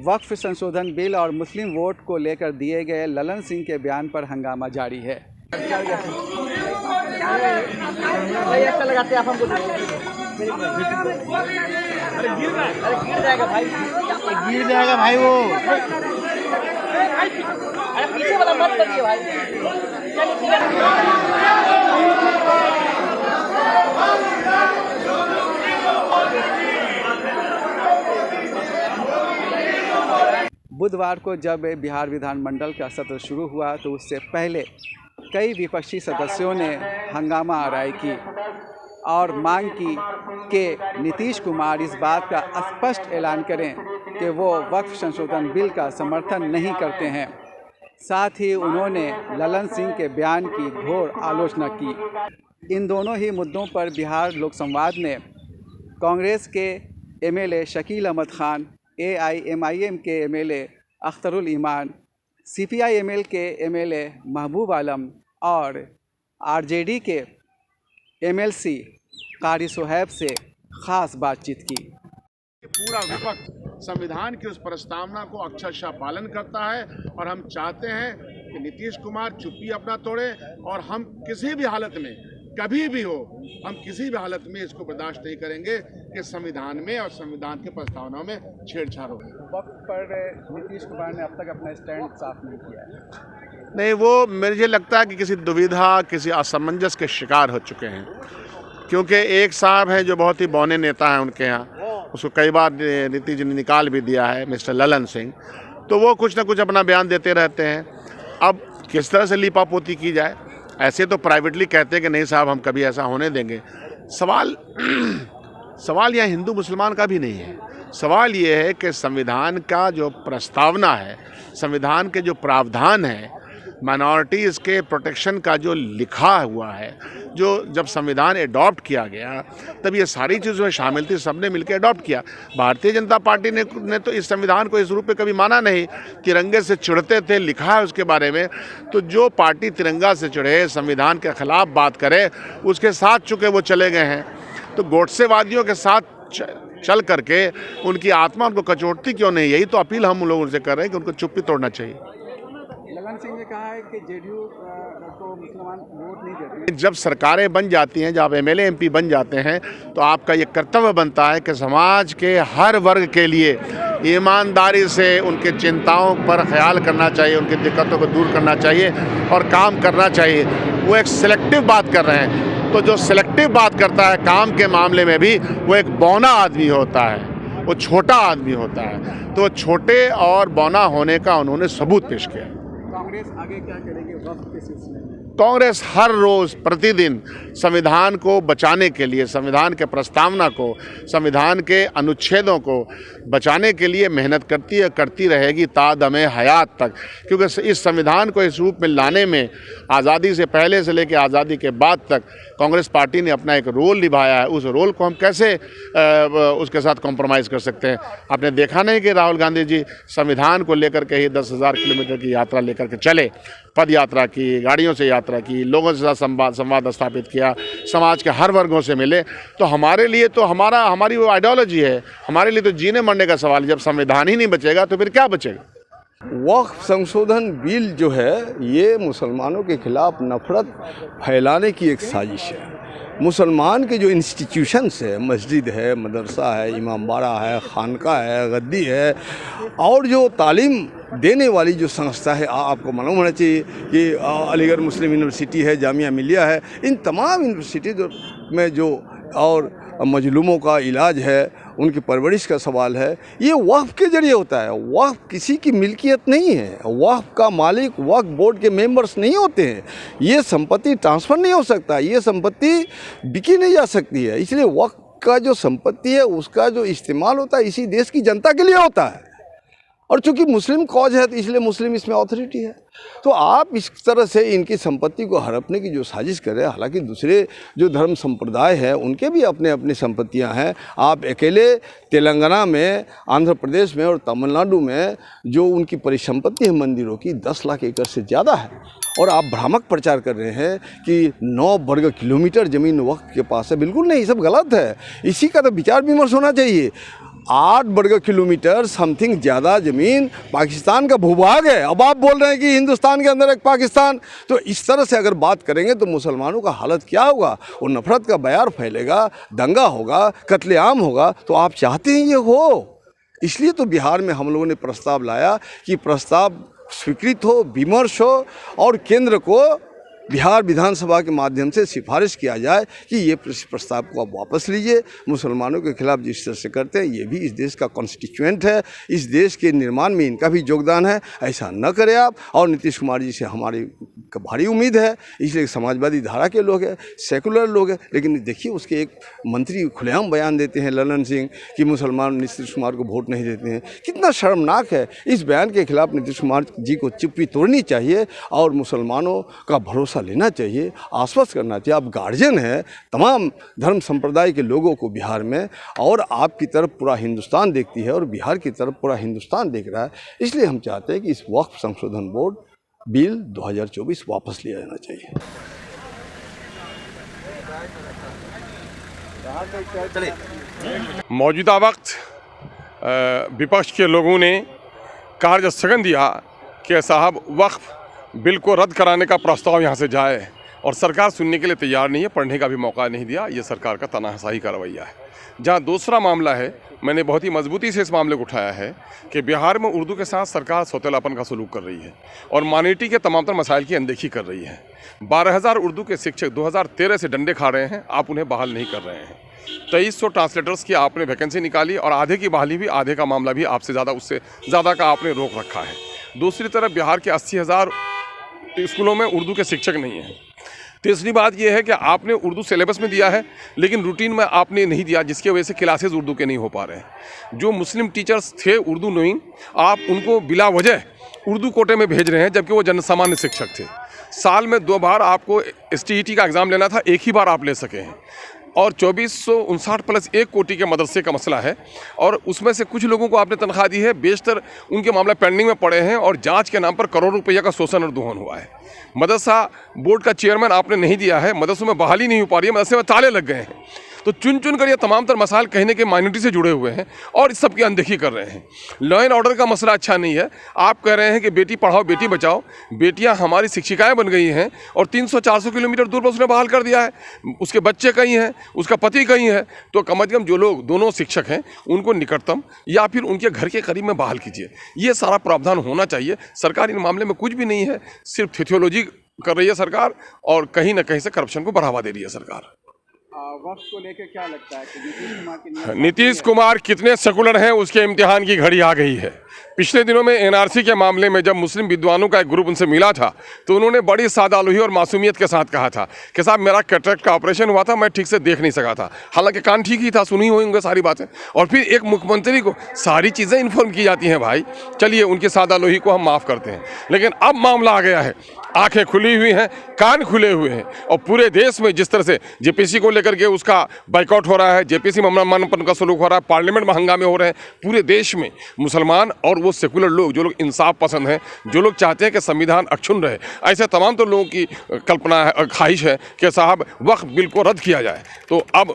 वक्फ संशोधन बिल और मुस्लिम वोट को लेकर दिए गए ललन सिंह के बयान पर हंगामा जारी है। गिर जाएगा भाई वो। पीछे वाला मत करिए भाई। बुधवार को जब बिहार विधानमंडल का सत्र शुरू हुआ तो उससे पहले कई विपक्षी सदस्यों ने हंगामा आराई की और मांग की कि नीतीश कुमार इस बात का स्पष्ट ऐलान करें कि वो वक्फ संशोधन बिल का समर्थन नहीं करते हैं। साथ ही उन्होंने ललन सिंह के बयान की घोर आलोचना की। इन दोनों ही मुद्दों पर बिहार लोक संवाद ने कांग्रेस के एमएलए शकील अहमद खान, AIMIM के एमएलए अख्तरुल ईमान, CPI-ML के एमएलए महबूब आलम और RJD के MLC कारी सोहैब से ख़ास बातचीत की। पूरा विपक्ष संविधान की उस प्रस्तावना को अक्षरशः पालन करता है और हम चाहते हैं कि नीतीश कुमार चुप्पी अपना तोड़े और हम किसी भी हालत में, कभी भी हो, हम किसी भी हालत में इसको बर्दाश्त नहीं करेंगे कि संविधान में और संविधान के प्रस्तावनाओं में छेड़छाड़ हो। वक्त पर नीतीश कुमार ने अब तक अपना स्टैंड साफ नहीं किया है। नहीं, वो मुझे लगता है कि किसी दुविधा, किसी असमंजस के शिकार हो चुके हैं, क्योंकि एक साहब हैं जो बहुत ही बौने नेता हैं उनके यहाँ, उसको कई बार नीतीश जी ने निकाल भी दिया है, मिस्टर ललन सिंह, तो वो कुछ ना कुछ अपना बयान देते रहते हैं। अब किस तरह से लीपापोती की जाए, ऐसे तो प्राइवेटली कहते हैं कि नहीं साहब हम कभी ऐसा होने देंगे। सवाल यहाँ हिंदू मुसलमान का भी नहीं है। सवाल ये है कि संविधान का जो प्रस्तावना है, संविधान के जो प्रावधान है, माइनॉरिटीज़ के प्रोटेक्शन का जो लिखा हुआ है, जो जब संविधान एडॉप्ट किया गया तब ये सारी चीज़ें शामिल थी, सबने मिलकर एडॉप्ट किया। भारतीय जनता पार्टी ने तो इस संविधान को इस रूप में कभी माना नहीं। तिरंगे से चिढ़ते थे, लिखा है उसके बारे में। तो जो पार्टी तिरंगा से चिढ़े, संविधान के खिलाफ बात करे, उसके साथ चुके वो चले गए हैं। तो गोडसेवादियों के साथ चल करके उनकी आत्मा उनको कचोटती क्यों नहीं? यही तो अपील हम लोगों से कर रहे हैं कि उनको चुप्पी तोड़ना चाहिए। ललन सिंह ने कहा है कि JDU को मुसलमान वोट नहीं देते। जब सरकारें बन जाती हैं, जब आप MLA MP बन जाते हैं, तो आपका ये कर्तव्य बनता है कि समाज के हर वर्ग के लिए ईमानदारी से उनके चिंताओं पर ख्याल करना चाहिए, उनकी दिक्कतों को दूर करना चाहिए और काम करना चाहिए। वो एक सिलेक्टिव बात कर रहे हैं, तो जो सिलेक्टिव बात करता है काम के मामले में भी, वो एक बौना आदमी होता है, वो छोटा आदमी होता है। तो छोटे और बौना होने का उन्होंने सबूत पेश किया। कांग्रेस आगे क्या करेगी वक्त के सिलसिले में? कांग्रेस हर रोज़ प्रतिदिन संविधान को बचाने के लिए, संविधान के प्रस्तावना को, संविधान के अनुच्छेदों को बचाने के लिए मेहनत करती है, करती रहेगी तादमे हयात तक। क्योंकि इस संविधान को इस रूप में लाने में आज़ादी से पहले से लेकर आज़ादी के बाद तक कांग्रेस पार्टी ने अपना एक रोल निभाया है। उस रोल को हम कैसे उसके साथ कॉम्प्रोमाइज़ कर सकते हैं? आपने देखा नहीं कि राहुल गांधी जी संविधान को लेकर के ही 10,000 किलोमीटर की यात्रा लेकर के चले, पद यात्रा की, गाड़ियों से यात्रा की, लोगों के साथ संवाद स्थापित किया, समाज के हर वर्गों से मिले। तो हमारे लिए तो हमारी वो आइडियोलॉजी है, हमारे लिए तो जीने मरने का सवाल है। जब संविधान ही नहीं बचेगा तो फिर क्या बचेगा? वक्फ संशोधन बिल जो है ये मुसलमानों के खिलाफ नफरत फैलाने की एक साजिश है। मुसलमान के जो इंस्टीट्यूशंस है, मस्जिद है, मदरसा है, इमाम बाड़ा है, खानका है, गद्दी है, और जो तालीम देने वाली जो संस्था है, आपको मालूम होना चाहिए कि अलीगढ़ मुस्लिम यूनिवर्सिटी है, जामिया मिलिया है, इन तमाम यूनिवर्सिटी में जो और मजलूमों का इलाज है, उनकी परवरिश का सवाल है, ये वक्फ के जरिए होता है। वक्फ किसी की मिल्कियत नहीं है। वक्फ का मालिक वक्फ बोर्ड के मेंबर्स नहीं होते हैं। ये संपत्ति ट्रांसफ़र नहीं हो सकता, ये संपत्ति बिकी नहीं जा सकती है। इसलिए वक्फ का जो संपत्ति है उसका जो इस्तेमाल होता है इसी देश की जनता के लिए होता है। और चूंकि मुस्लिम कॉज है तो इसलिए मुस्लिम इसमें अथॉरिटी है। तो आप इस तरह से इनकी संपत्ति को हड़पने की जो साजिश कर रहे हैं, हालांकि दूसरे जो धर्म संप्रदाय हैं उनके भी अपने अपनी संपत्तियां हैं। आप अकेले तेलंगाना में, आंध्र प्रदेश में और तमिलनाडु में जो उनकी परिसंपत्ति है मंदिरों की 10 लाख एकड़ से ज़्यादा है। और आप भ्रामक प्रचार कर रहे हैं कि 9 वर्ग किलोमीटर ज़मीन वक्फ के पास है। बिल्कुल नहीं, सब गलत है। इसी का तो विचार विमर्श होना चाहिए। 8 वर्ग किलोमीटर समथिंग ज़्यादा ज़मीन पाकिस्तान का भूभाग है। अब आप बोल रहे हैं कि हिंदुस्तान के अंदर एक पाकिस्तान, तो इस तरह से अगर बात करेंगे तो मुसलमानों का हालत क्या होगा? वो नफरत का बयार फैलेगा, दंगा होगा, कत्लेआम होगा। तो आप चाहते हैं ये हो, इसलिए तो बिहार में हम लोगों ने प्रस्ताव लाया कि प्रस्ताव स्वीकृत हो, विमर्श हो और केंद्र को बिहार विधानसभा के माध्यम से सिफारिश किया जाए कि ये प्रस्ताव को आप वापस लीजिए। मुसलमानों के खिलाफ जिस तरह से करते हैं, ये भी इस देश का कॉन्स्टिट्यूएंट है, इस देश के निर्माण में इनका भी योगदान है। ऐसा न करें आप। और नीतीश कुमार जी से हमारी भारी उम्मीद है, इसलिए समाजवादी धारा के लोग हैं, सेकुलर लोग हैं। लेकिन देखिए उसके एक मंत्री खुलेआम बयान देते हैं ललन सिंह कि मुसलमान नीतीश कुमार को वोट नहीं देते हैं। कितना शर्मनाक है। इस बयान के खिलाफ नीतीश कुमार जी को चुप्पी तोड़नी चाहिए और मुसलमानों का भरोसा लेना चाहिए, आश्वस्त करना चाहिए। आप गार्जियन हैं तमाम धर्म संप्रदाय के लोगों को बिहार में, और आपकी तरफ पूरा हिंदुस्तान देखती है और बिहार की तरफ पूरा हिंदुस्तान देख रहा है। इसलिए हम चाहते हैं कि इस वक्फ संशोधन बोर्ड बिल 2024 वापस लिया जाना चाहिए। मौजूदा वक्त विपक्ष के लोगों ने कार्य स्थगन दिया कि साहब वक्फ बिल को रद्द कराने का प्रस्ताव यहाँ से जाए, और सरकार सुनने के लिए तैयार नहीं है, पढ़ने का भी मौका नहीं दिया। ये सरकार का तानाशाही का रवैया है। जहाँ दूसरा मामला है, मैंने बहुत ही मजबूती से इस मामले को उठाया है कि बिहार में उर्दू के साथ सरकार सौतेलापन का सलूक कर रही है और माइनॉरिटी के तमाम तर मसाइल की अनदेखी कर रही है। 12,000 उर्दू के शिक्षक 2013 से डंडे खा रहे हैं, आप उन्हें बहाल नहीं कर रहे हैं। 2300 ट्रांसलेटर्स की आपने वैकेंसी निकाली और आधे की बहाली भी, आधे का मामला भी आपसे ज़्यादा, उससे ज़्यादा का आपने रोक रखा है। दूसरी तरफ बिहार के 80,000 स्कूलों में उर्दू के शिक्षक नहीं हैं। तीसरी बात यह है कि आपने उर्दू सिलेबस में दिया है लेकिन रूटीन में आपने नहीं दिया, जिसकी वजह से क्लासेस उर्दू के नहीं हो पा रहे हैं। जो मुस्लिम टीचर्स थे उर्दू नोइंग, आप उनको बिला वजह उर्दू कोटे में भेज रहे हैं, जबकि वो जन सामान्य शिक्षक थे। साल में 2 बार आपको STET का एग्ज़ाम लेना था, एक ही बार आप ले सके हैं। और 2459 प्लस 1 कोटि के मदरसे का मसला है, और उसमें से कुछ लोगों को आपने तनख्वाह दी है, बेशतर उनके मामला पेंडिंग में पड़े हैं और जांच के नाम पर करोड़ रुपये का शोषण और दोहन हुआ है। मदरसा बोर्ड का चेयरमैन आपने नहीं दिया है, मदरसों में बहाली नहीं हो पा रही है, मदरसे में ताले लग गए हैं। तो चुन चुन कर ये तमाम तर मसाइल कहीं ना कहीं माइनॉरिटी से जुड़े हुए हैं और इस सब की अनदेखी कर रहे हैं। लॉ एंड ऑर्डर का मसला अच्छा नहीं है। आप कह रहे हैं कि बेटी पढ़ाओ बेटी बचाओ, बेटियां हमारी शिक्षिकाएं बन गई हैं और 300-400 किलोमीटर दूर पर उसने बहाल कर दिया है। उसके बच्चे कहीं हैं, उसका पति कहीं है, तो कम अज़ कम जो लोग दोनों शिक्षक हैं उनको निकटतम या फिर उनके घर के करीब में बहाल कीजिए। ये सारा प्रावधान होना चाहिए। सरकार इन मामले में कुछ भी नहीं है, सिर्फ थियोलॉजी कर रही है सरकार और कहीं ना कहीं से करप्शन को बढ़ावा दे रही है सरकार। वक्त को लेकर क्या लगता है कि नीतीश कुमार कितने सेकुलर हैं उसके इम्तिहान की घड़ी आ गई है। पिछले दिनों में NRC के मामले में जब मुस्लिम विद्वानों का एक ग्रुप उनसे मिला था तो उन्होंने बड़ी सादालुही और मासूमियत के साथ कहा था कि साहब मेरा कैटरेक्ट का ऑपरेशन हुआ था, मैं ठीक से देख नहीं सका था। हालांकि कान ठीक ही था, सुनी होंगे सारी बातें। और फिर एक मुख्यमंत्री को सारी चीज़ें इन्फॉर्म की जाती हैं। भाई चलिए उनकी सादालुही को हम माफ़ करते हैं, लेकिन अब मामला आ गया है, आंखें खुली हुई हैं, कान खुले हुए हैं और पूरे देश में जिस तरह से JPC को लेकर के उसका बाइकआउट हो रहा है, JPC में मनमानापन का सलूक हो रहा है, पार्लियामेंट में हंगामे हो रहे हैं, पूरे देश में मुसलमान और वो सेकुलर लोग, जो लोग इंसाफ पसंद हैं, जो लोग चाहते हैं कि संविधान अक्षुण्ण रहे, ऐसे तमाम तो लोगों की कल्पना है, ख्वाहिश है कि साहब वक्फ बिल को रद्द किया जाए। तो अब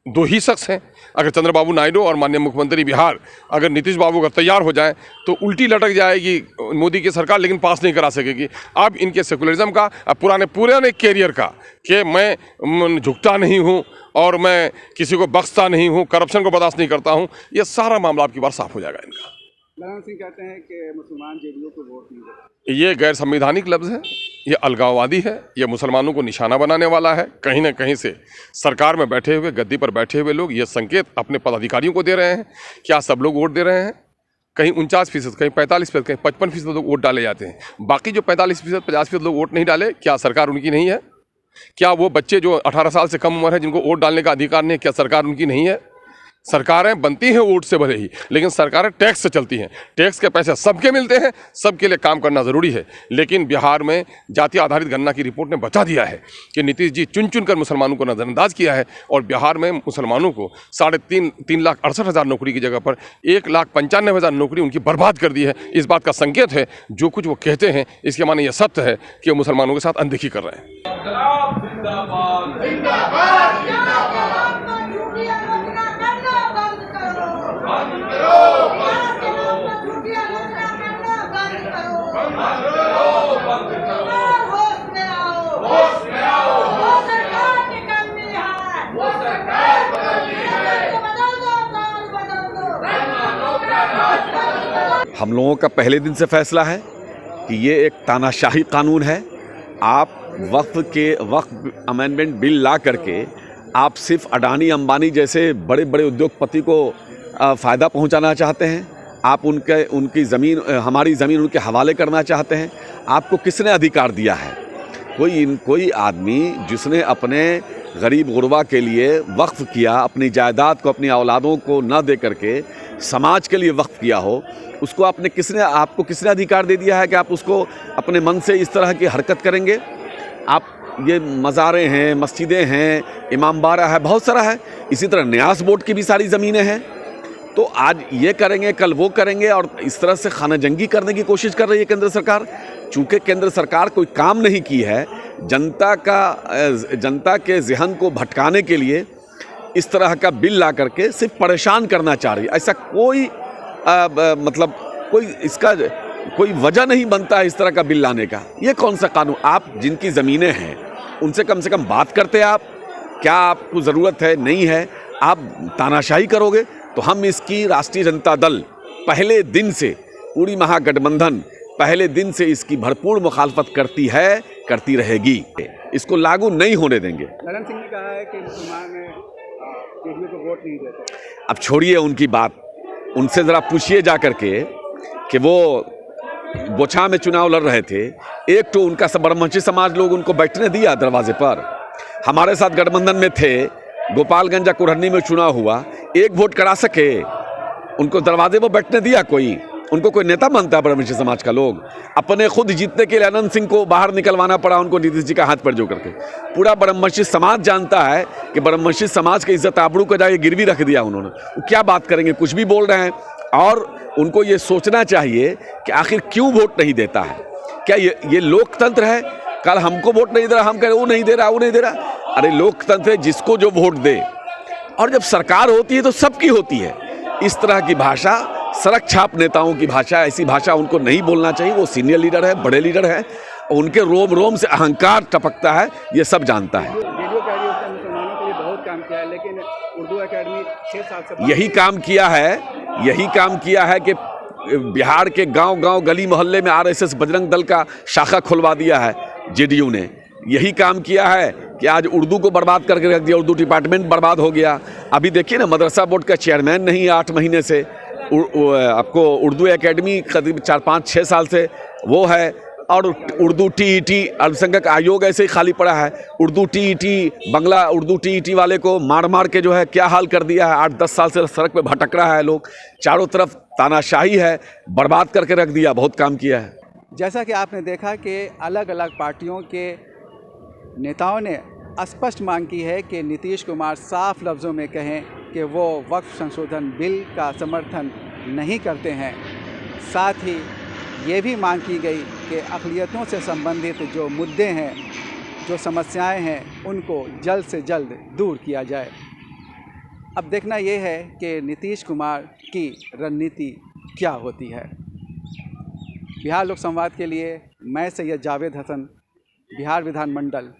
2 ही शख्स हैं, अगर चंद्रबाबू नायडू और माननीय मुख्यमंत्री बिहार, अगर नीतीश बाबू अगर तैयार हो जाए तो उल्टी लटक जाएगी मोदी की सरकार, लेकिन पास नहीं करा सकेगी। अब इनके सेकुलरिज्म का, पुराने कैरियर का कि मैं झुकता नहीं हूँ और मैं किसी को बख्शता नहीं हूँ, करप्शन को बर्दाश्त नहीं करता हूँ, ये सारा मामला आपकी बार साफ हो जाएगा इनका। ललन सिंह कहते हैं कि मुसलमान JDU को वोट नहीं देते। ये गैर संवैधानिक लफ्ज़ है, ये अलगाववादी है, ये मुसलमानों को निशाना बनाने वाला है। कहीं ना कहीं से सरकार में बैठे हुए, गद्दी पर बैठे हुए लोग ये संकेत अपने पदाधिकारियों को दे रहे हैं। क्या सब लोग वोट दे रहे हैं? कहीं 49%, कहीं 45%, कहीं 55% लोग वोट डाले जाते हैं। बाकी जो 45%, 50% लोग वोट नहीं डाले, क्या सरकार उनकी नहीं है? क्या वो बच्चे जो 18 साल से कम उम्र है जिनको वोट डालने का अधिकार नहीं है, क्या सरकार उनकी नहीं है? सरकारें बनती हैं वोट से भले ही, लेकिन सरकारें टैक्स से चलती हैं। टैक्स के पैसे सबके मिलते हैं, सबके लिए काम करना ज़रूरी है। लेकिन बिहार में जाति आधारित गणना की रिपोर्ट ने बता दिया है कि नीतीश जी चुन चुन कर मुसलमानों को नज़रअंदाज किया है और बिहार में मुसलमानों को 3,68,000 नौकरी की जगह पर 1,95,000 नौकरी उनकी बर्बाद कर दी है। इस बात का संकेत है, जो कुछ वो कहते हैं इसके माने यह सत्य है कि वो मुसलमानों के साथ अनदेखी कर रहे हैं। हम लोगों का पहले दिन से फैसला है कि ये एक तानाशाही कानून है। आप वक्फ अमेंडमेंट बिल ला करके आप सिर्फ अडानी अंबानी जैसे बड़े बड़े उद्योगपति को फ़ायदा पहुंचाना चाहते हैं। आप उनकी ज़मीन, हमारी ज़मीन उनके हवाले करना चाहते हैं। आपको किसने अधिकार दिया है? कोई आदमी जिसने अपने गरीब गुरबा के लिए वक्फ किया, अपनी जायदाद को अपनी औलादों को न दे करके समाज के लिए वक्फ किया हो, उसको आपको किसने अधिकार दे दिया है कि आप उसको अपने मन से इस तरह की हरकत करेंगे? आप ये मज़ारें हैं, मस्जिदें हैं, इमामबाड़ा है, बहुत सारा है। इसी तरह न्यास बोर्ड की भी सारी ज़मीनें हैं। तो आज ये करेंगे, कल वो करेंगे, और इस तरह से खाना जंगी करने की कोशिश कर रही है केंद्र सरकार। चूँकि केंद्र सरकार कोई काम नहीं की है, जनता के ज़हन को भटकाने के लिए इस तरह का बिल ला करके सिर्फ परेशान करना चाह रही है। ऐसा कोई वजह नहीं बनता है इस तरह का बिल लाने का। ये कौन सा कानून? आप जिनकी ज़मीनें हैं उनसे कम से कम बात करते आप, क्या आपको ज़रूरत है, नहीं है? आप तानाशाही करोगे तो हम इसकी राष्ट्रीय जनता दल पहले दिन से, पूरी महागठबंधन पहले दिन से इसकी भरपूर मुखालफत करती है, करती रहेगी। इसको लागू नहीं होने देंगे। ललन सिंह ने कहा है कि मुसलमान जेडीयू को वोट नहीं देते। अब छोड़िए उनकी बात, उनसे ज़रा पूछिए जा करके कि वो बोछा में चुनाव लड़ रहे थे, एक तो उनका ब्रह्मंशी समाज लोग उनको बैठने दिया दरवाजे पर। हमारे साथ गठबंधन में थे, गोपालगंज या कुरहनी में चुनाव हुआ, एक वोट करा सके, उनको दरवाजे पर बैठने दिया कोई? उनको कोई नेता मानता है ब्रह्मंशी समाज का लोग? अपने खुद जीतने के लिए अनंत सिंह को बाहर निकलवाना पड़ा उनको, नीतीश जी का हाथ पर जो करके। पूरा ब्रह्मंशी समाज जानता है कि ब्रह्मंशी समाज की इज्जत आबरू को जाके गिरवी रख दिया उन्होंने। वो क्या बात करेंगे? कुछ भी बोल रहे हैं। और उनको ये सोचना चाहिए कि आखिर क्यों वोट नहीं देता है। क्या ये लोकतंत्र है? कल हमको वोट नहीं दे रहा, हम कह रहे वो नहीं दे रहा, वो नहीं दे रहा। अरे लोकतंत्र है, जिसको जो वोट दे। और जब सरकार होती है तो सबकी होती है। इस तरह की भाषा, सड़क छाप नेताओं की भाषा, ऐसी भाषा उनको नहीं बोलना चाहिए। वो सीनियर लीडर है, बड़े लीडर है, उनके रोम रोम से अहंकार टपकता है, ये सब जानता है। रेडियो अकेडमी उसने मुसलमानों के लिए बहुत काम किया है, लेकिन उर्दू अकेडमी 6 साल से यही काम किया है कि बिहार के गांव-गांव, गली मोहल्ले में आरएसएस बजरंग दल का शाखा खुलवा दिया है जेडीयू ने। यही काम किया है कि आज उर्दू को बर्बाद करके रख दिया, उर्दू डिपार्टमेंट बर्बाद हो गया। अभी देखिए ना, मदरसा बोर्ड का चेयरमैन नहीं है 8 महीने से। आपको उर्दू एकेडमी करीब 4-5-6 साल से वो है। और उर्दू टीईटी, अल्पसंख्यक आयोग ऐसे ही खाली पड़ा है। उर्दू टीईटी, बंगला उर्दू टीईटी वाले को मार मार के जो है क्या हाल कर दिया है। 8-10 साल से सड़क पे भटक रहा है लोग। चारों तरफ तानाशाही है, बर्बाद करके रख दिया। बहुत काम किया है। जैसा कि आपने देखा कि अलग अलग पार्टियों के नेताओं ने स्पष्ट मांग की है कि नीतीश कुमार साफ लफ्ज़ों में कहें कि वो वक्फ संशोधन बिल का समर्थन नहीं करते हैं। साथ ही ये भी मांग की गई कि अक़लियतों से संबंधित जो मुद्दे हैं, जो समस्याएं हैं, उनको जल्द से जल्द दूर किया जाए। अब देखना ये है कि नीतीश कुमार की रणनीति क्या होती है। बिहार लोक संवाद के लिए मैं सैयद जावेद हसन, बिहार विधानमंडल